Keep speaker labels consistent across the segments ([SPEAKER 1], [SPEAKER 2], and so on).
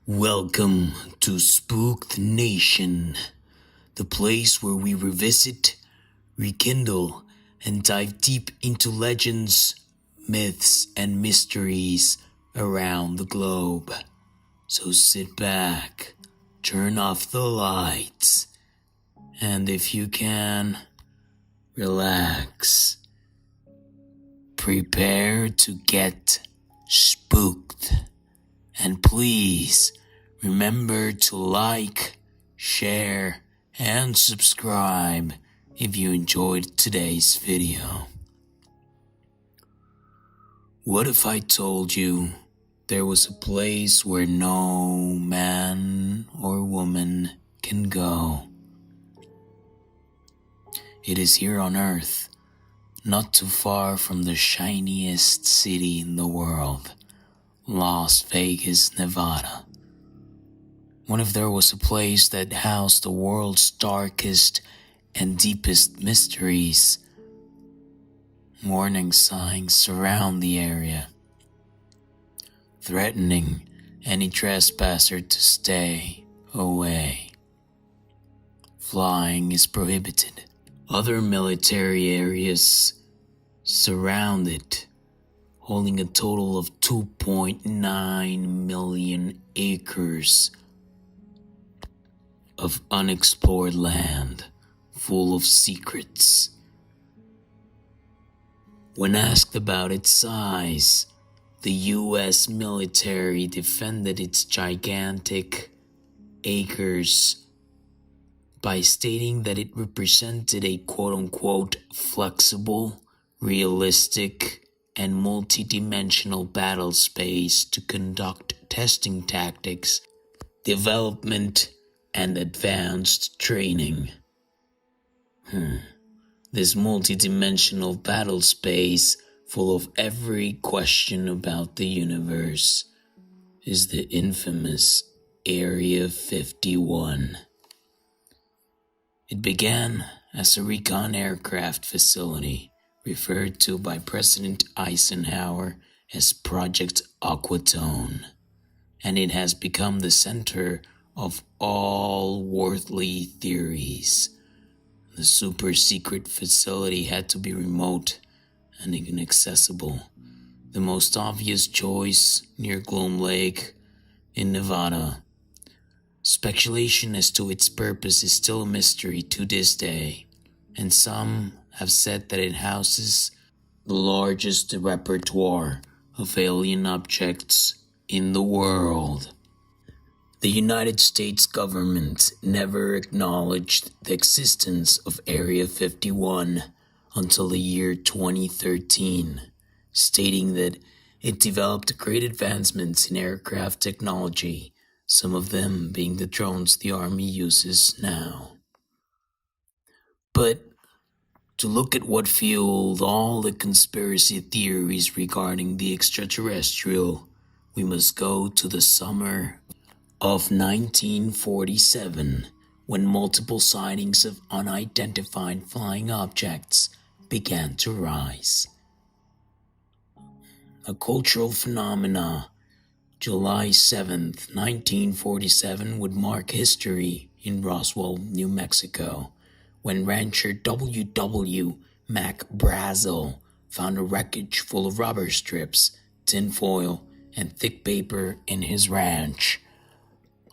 [SPEAKER 1] Welcome to Spooked Nation, the place where we revisit, rekindle, and dive deep into legends, myths, and mysteries around the globe. So sit back, turn off the lights, and if you can, relax. Prepare to get spooked. And please remember to like, share, and subscribe if you enjoyed today's video. What if I told you there was a place where no man or woman can go? It is here on Earth, not too far from the shiniest city in the world, Las Vegas, Nevada. What if there was a place that housed the world's darkest and deepest mysteries? Warning signs surround the area, threatening any trespasser to stay away. Flying is prohibited. Other military areas surround it, holding a total of 2.9 million acres of unexplored land full of secrets. When asked about its size, the US military defended its gigantic acres by stating that it represented a quote-unquote flexible, realistic, and multi-dimensional battle space to conduct testing tactics, development, and advanced training. This multi-dimensional battle space, full of every question about the universe, is the infamous Area 51. It began as a recon aircraft facility, referred to by President Eisenhower as Project Aquatone, and it has become the center of all worldly theories. The super secret facility had to be remote and inaccessible, the most obvious choice near Gloom Lake in Nevada. Speculation as to its purpose is still a mystery to this day, and some have said that it houses the largest repertoire of alien objects in the world. The United States government never acknowledged the existence of Area 51 until the year 2013, stating that it developed great advancements in aircraft technology, some of them being the drones the Army uses now. But to look at what fueled all the conspiracy theories regarding the extraterrestrial, we must go to the summer of 1947, when multiple sightings of unidentified flying objects began to rise. A cultural phenomena, July 7th, 1947 would mark history in Roswell, New Mexico, when rancher W.W. Mac Brazel found a wreckage full of rubber strips, tinfoil, and thick paper in his ranch.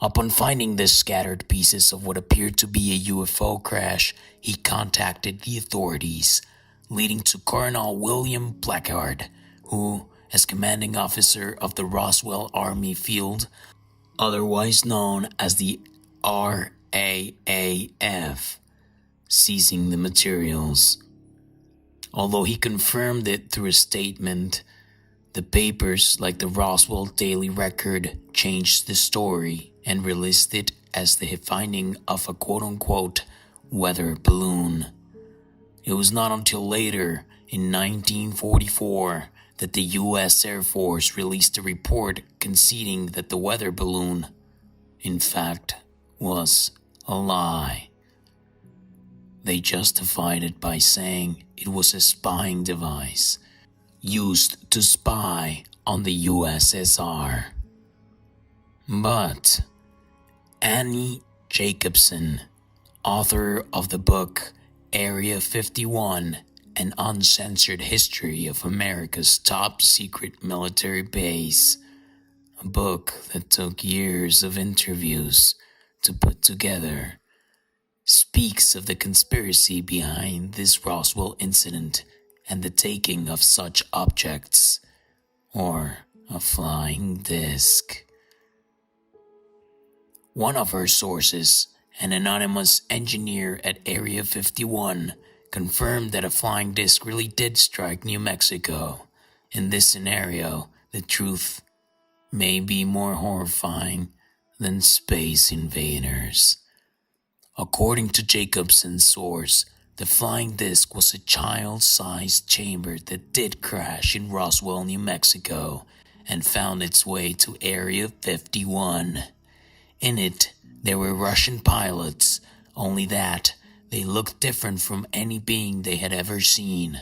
[SPEAKER 1] Upon finding the scattered pieces of what appeared to be a UFO crash, he contacted the authorities, leading to Colonel William Placard, who, as commanding officer of the Roswell Army Field, otherwise known as the RAAF, seizing the materials. Although he confirmed it through a statement, the papers, like the Roswell Daily Record, changed the story and released it as the finding of a quote-unquote weather balloon. It was not until later, in 1944, that the U.S. Air Force released a report conceding that the weather balloon, in fact, was a lie. They justified it by saying it was a spying device used to spy on the USSR. But Annie Jacobsen, author of the book Area 51, An Uncensored History of America's Top Secret Military Base, a book that took years of interviews to put together, speaks of the conspiracy behind this Roswell incident and the taking of such objects, or a flying disc. One of her sources, an anonymous engineer at Area 51, confirmed that a flying disc really did strike New Mexico. In this scenario, the truth may be more horrifying than space invaders. According to Jacobsen's source, the flying disc was a child-sized chamber that did crash in Roswell, New Mexico, and found its way to Area 51. In it, there were Russian pilots, only that they looked different from any being they had ever seen.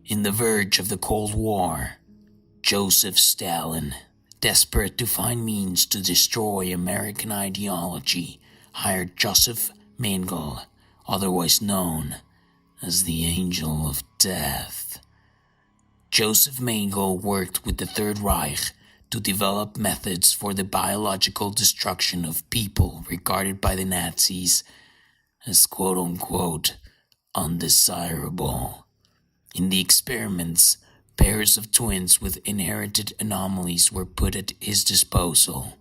[SPEAKER 1] In the verge of the Cold War, Joseph Stalin, desperate to find means to destroy American ideology, hired Joseph Mengele, otherwise known as the Angel of Death. Joseph Mengele worked with the Third Reich to develop methods for the biological destruction of people regarded by the Nazis as quote-unquote undesirable. In the experiments, pairs of twins with inherited anomalies were put at his disposal.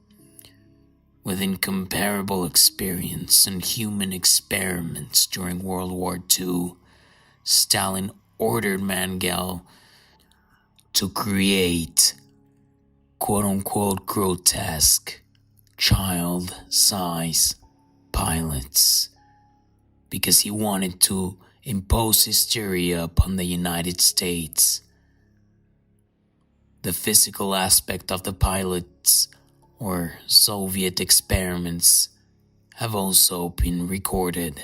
[SPEAKER 1] With incomparable experience in human experiments during World War II, Stalin ordered Mengele to create quote-unquote grotesque, child-size pilots because he wanted to impose hysteria upon the United States. The physical aspect of the pilots or Soviet experiments have also been recorded.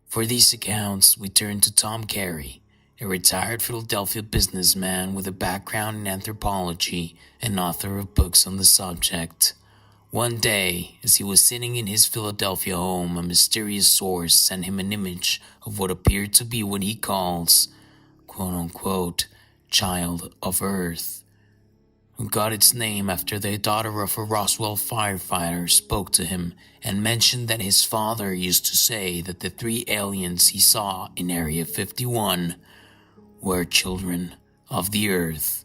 [SPEAKER 1] For these accounts, we turn to Tom Carey, a retired Philadelphia businessman with a background in anthropology and author of books on the subject. One day, as he was sitting in his Philadelphia home, a mysterious source sent him an image of what appeared to be what he calls, quote-unquote, Child of Earth, who got its name after the daughter of a Roswell firefighter spoke to him and mentioned that his father used to say that the 3 aliens he saw in Area 51 were children of the Earth.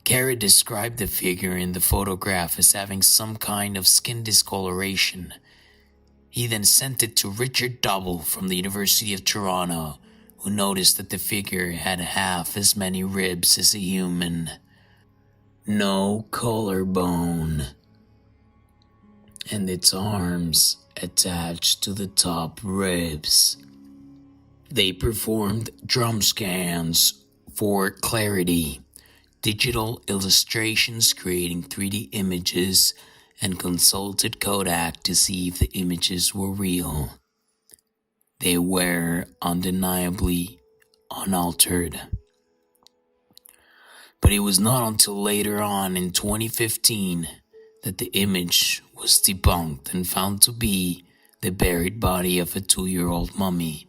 [SPEAKER 1] Carey described the figure in the photograph as having some kind of skin discoloration. He then sent it to Richard Double from the University of Toronto, who noticed that the figure had half as many ribs as a human. No collarbone, and its arms attached to the top ribs. They performed drum scans for clarity, digital illustrations creating 3D images, and consulted Kodak to see if the images were real. They were undeniably unaltered. But it was not until later on in 2015 that the image was debunked and found to be the buried body of a 2-year-old mummy.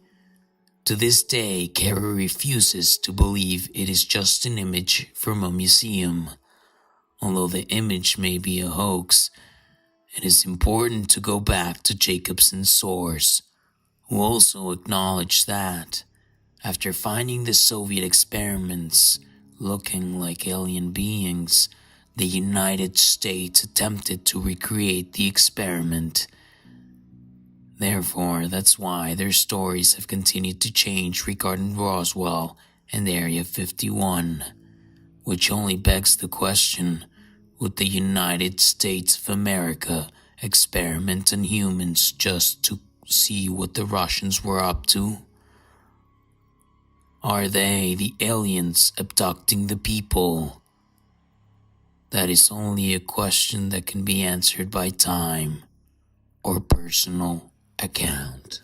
[SPEAKER 1] To this day, Carey refuses to believe it is just an image from a museum. Although the image may be a hoax, it is important to go back to Jacobsen's source, who also acknowledged that, after finding the Soviet experiments looking like alien beings, the United States attempted to recreate the experiment. Therefore, that's why their stories have continued to change regarding Roswell and Area 51, which only begs the question, would the United States of America experiment on humans just to see what the Russians were up to? Are they the aliens abducting the people? That is only a question that can be answered by time or personal account.